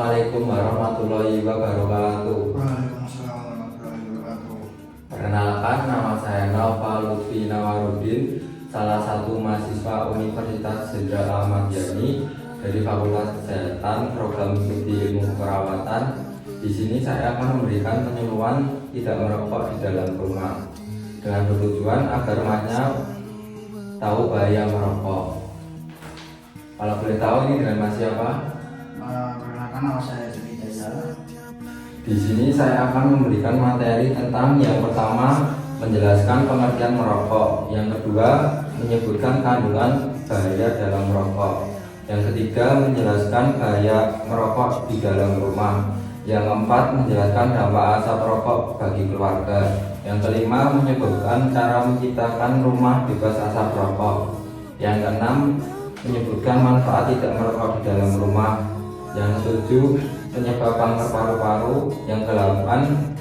Assalamualaikum warahmatullahi wabarakatuh. Waalaikumsalam warahmatullahi wabarakatuh. Perkenalkan, nama saya Naufal Lutfi Nawaruddin, salah satu mahasiswa Universitas Jenderal Ahmad Yani dari Fakultas Kesehatan Program Studi Ilmu Perawatan. Di sini saya akan memberikan penyuluhan tidak merokok di dalam rumah dengan bertujuan agar masnya tahu bahaya merokok. Kalau boleh tahu ini dengan Mas siapa? Perkenalkan, nama saya Jody Dajjal. Di sini saya akan memberikan materi tentang yang pertama menjelaskan pengertian merokok, yang kedua menyebutkan kandungan bahaya dalam merokok, yang ketiga menjelaskan bahaya merokok di dalam rumah, yang keempat menjelaskan dampak asap rokok bagi keluarga, yang kelima menyebutkan cara menciptakan rumah bebas asap rokok, yang keenam menyebutkan manfaat tidak merokok di dalam rumah, yang ketujuh penyebab kanker paru-paru, yang ke-8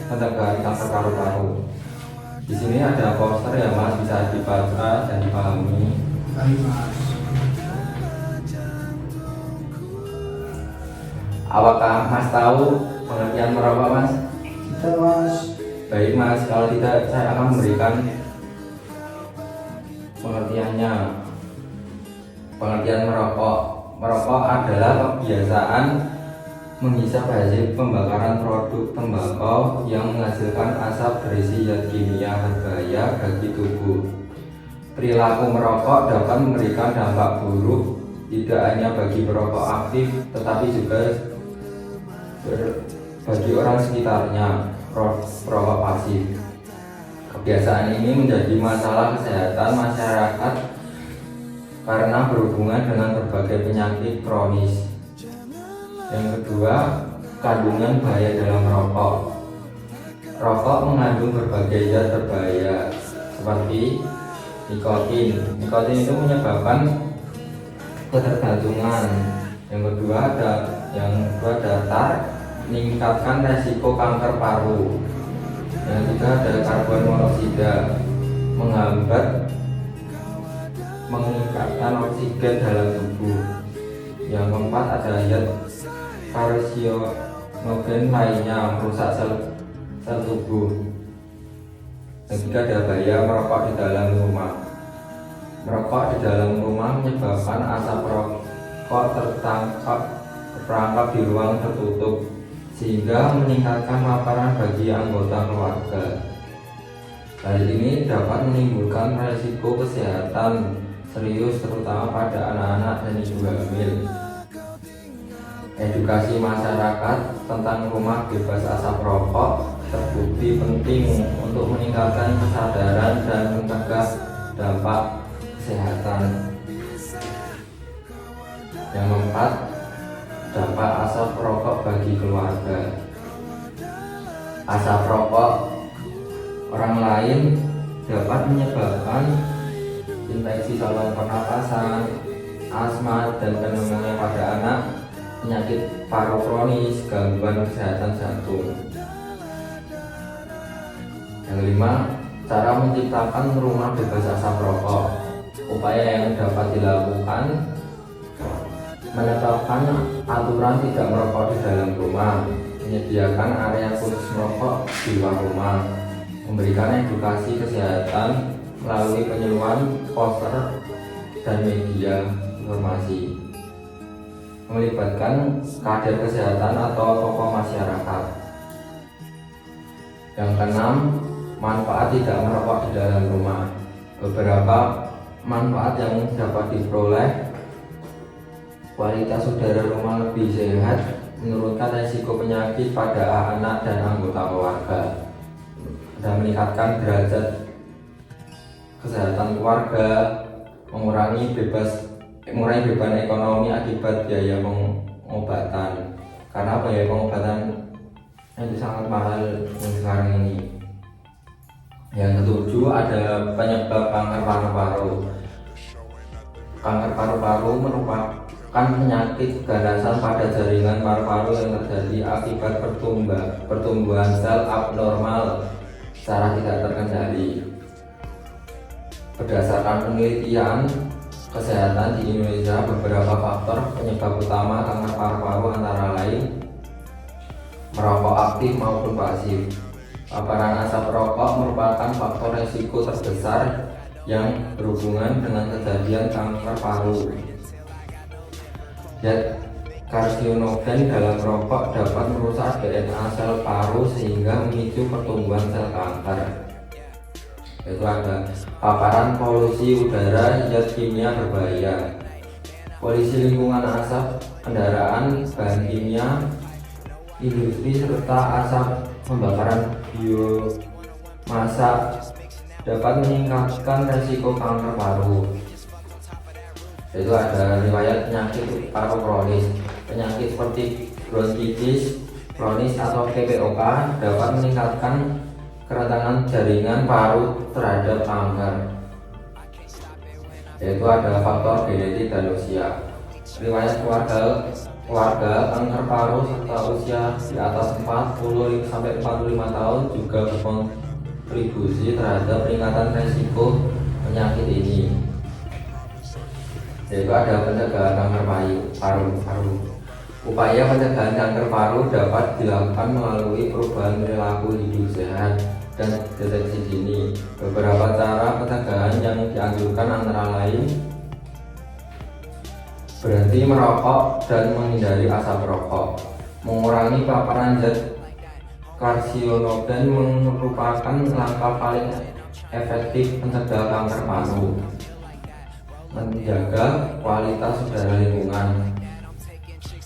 pencegahan kanker paru-paru. Di sini ada poster ya Mas, bisa dibaca dan dipahami. Baik Mas. Apakah Mas tahu pengertian merokok Mas? Kita Mas. Baik Mas, kalau tidak saya akan memberikan pengertiannya. Pengertian merokok. Merokok adalah kebiasaan menghisap hasil pembakaran produk tembakau yang menghasilkan asap berisi zat kimia berbahaya bagi tubuh. Perilaku merokok dapat memberikan dampak buruk tidak hanya bagi perokok aktif tetapi juga bagi orang sekitarnya, perokok pasif. Kebiasaan ini menjadi masalah kesehatan masyarakat karena berhubungan dengan berbagai penyakit kronis. Yang kedua, kandungan bahaya dalam rokok. Rokok mengandung berbagai zat berbahaya seperti nikotin. Nikotin itu menyebabkan ketergantungan. Yang kedua datar meningkatkan resiko kanker paru. Yang ketiga ada karbon monoksida meningkatkan oksigen dalam tubuh. Yang keempat ada zat karsinogen lainnya merusak sel tubuh. Yang ketiga ada bahaya merokok di dalam rumah. Merokok di dalam rumah menyebabkan asap rokok terperangkap di ruang tertutup sehingga meningkatkan paparan bagi anggota keluarga. Hal ini dapat menimbulkan resiko kesehatan serius terutama pada anak-anak dan ibu hamil. Edukasi masyarakat tentang rumah bebas asap rokok terbukti penting untuk meningkatkan kesadaran dan mencegah dampak kesehatan. Yang keempat, dampak asap rokok bagi keluarga. Asap rokok orang lain dapat menyebabkan infeksi saluran pernapasan, asma dan pneumonia pada anak, penyakit paru kronis, gangguan kesehatan jantung. Yang kelima, cara menciptakan rumah bebas asap rokok. Upaya yang dapat dilakukan: menetapkan aturan tidak merokok di dalam rumah, menyediakan area khusus merokok di luar rumah, memberikan edukasi kesehatan melalui penyuluhan poster dan media informasi, melibatkan kader kesehatan atau tokoh masyarakat. Yang keenam, manfaat tidak merokok di dalam rumah. Beberapa manfaat yang dapat diperoleh: kualitas udara rumah lebih sehat, menurunkan resiko penyakit pada anak dan anggota keluarga, dan meningkatkan derajat kesehatan keluarga, mengurangi beban ekonomi akibat biaya pengobatan, karena biaya pengobatan itu sangat mahal sekarang ini. Yang ketujuh ada penyebab kanker paru-paru. Kanker paru-paru merupakan penyakit keganasan pada jaringan paru-paru yang terjadi akibat pertumbuhan sel abnormal secara tidak terkendali. Berdasarkan penelitian kesehatan di Indonesia, beberapa faktor penyebab utama kanker paru-paru antara lain aktif maupun pasif. Paparan asap rokok merupakan faktor resiko terbesar yang berhubungan dengan kejadian kanker paru. Zat karsinogen dalam rokok dapat merusak DNA sel paru sehingga memicu pertumbuhan sel kanker. Itu ada paparan polusi udara, zat kimia berbahaya, polusi lingkungan, asap kendaraan, bahan kimia, industri, serta asap pembakaran biomasa dapat meningkatkan resiko kanker paru. Itu ada riwayat penyakit paru kronis. Penyakit seperti bronkitis kronis atau PPOK dapat meningkatkan kerentanan jaringan paru terhadap kanker. Yaitu ada faktor genetik dan usia. Riwayat keluarga kanker paru serta usia di atas 40 sampai 45 tahun juga berkontribusi terhadap peningkatan resiko penyakit ini. Yaitu ada pencegahan kanker paru. Upaya pencegahan kanker paru dapat dilakukan melalui perubahan perilaku hidup sehat dan deteksi dini. Beberapa cara pencegahan yang dianjurkan antara lain: berhenti merokok dan menghindari asap rokok, mengurangi paparan zat karsinogen merupakan langkah paling efektif mencegah kanker paru, menjaga kualitas udara lingkungan,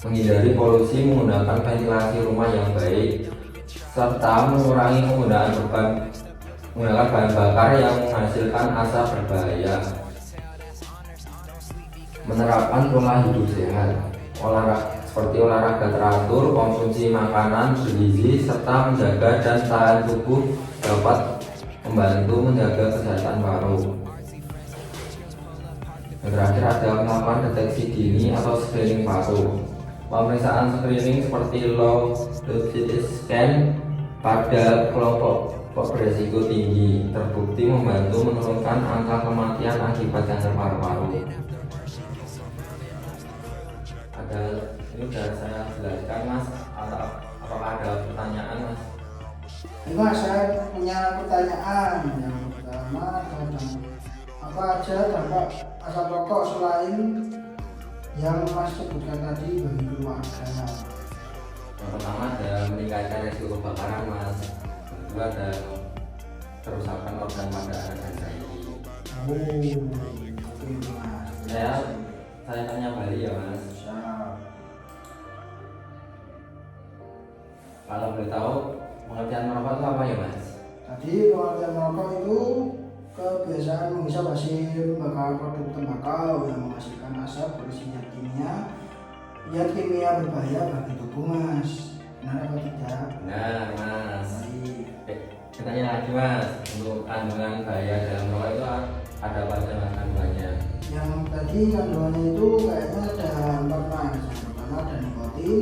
menghindari polusi menggunakan ventilasi rumah yang baik, serta mengurangi penggunaan bahan bakar yang menghasilkan asap berbahaya. Menerapkan pola hidup sehat, seperti olahraga teratur, konsumsi makanan bergizi, serta menjaga dan tahan tubuh dapat membantu menjaga kesehatan paru. Yang terakhir ada melakukan deteksi dini atau screening paru. Pemeriksaan screening seperti low dose scan pada kelompok berisiko tinggi terbukti membantu menurunkan angka kematian akibat kanker paru-paru. Ini sudah saya jelaskan, Mas. Apakah ada pertanyaan, Mas? Mas, saya punya pertanyaan. Yang pertama, apa aja dampak asap rokok selain yang Mas sebutkan tadi bagi keluarga? Yang pertama ada meningkatkan resiko kebakaran, Mas. Yang kedua ada kerusakan organ pada anak dan bayi. Oke, Mas. Saya tanya balik ya, Mas. Kalau boleh tahu pengertian merokok itu apa ya, Mas? Tadi pengertian merokok itu kebiasaan menghisap hasil bakar produk tembakau yang menghasilkan asap berisi zat kimia berbahaya bagi tubuh, Mas. Benar atau tidak? Benar, Mas. Baik. Kita tanya lagi, Mas. Untuk kandungan bahaya dalam rokok itu ada apa saja, Mas, kandungannya? Yang tadi kandungannya itu kayaknya ada 4, Mas. Yang pertama ada nikotin,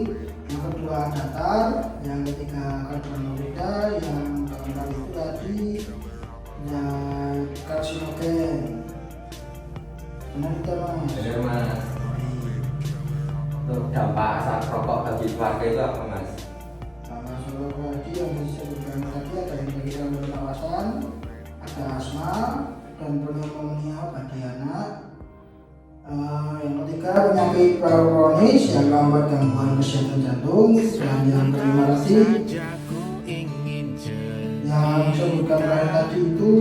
yang kedua ada tar, yang ketiga karbon monoksida, yang keempat itu tadi karsinogen. Benar tidak, Mas? Benar, Mas. Untuk dampak asap rokok bagi keluarga itu apa, Mas? Dampak asap rokok tadi yang disebutkan tadi ada infeksi pernapasan, ada asma dan pneumonia bagi anak. Yang ketiga penyakit paru kronis, yang keempat gangguan kesehatan jantung, dan yang kelima tadi yang disebutkan tadi itu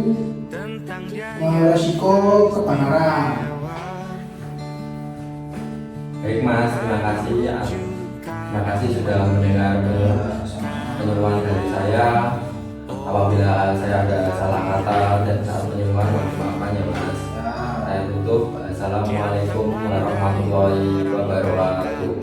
resiko kebakaran. Baik, Mas, terima kasih ya. Terima kasih sudah mendengar penyuluhan dari saya. Apabila saya ada salah kata dan saat penyuluhan, mohon maafkan ya, Mas. Saya tutup. Assalamualaikum warahmatullahi wabarakatuh.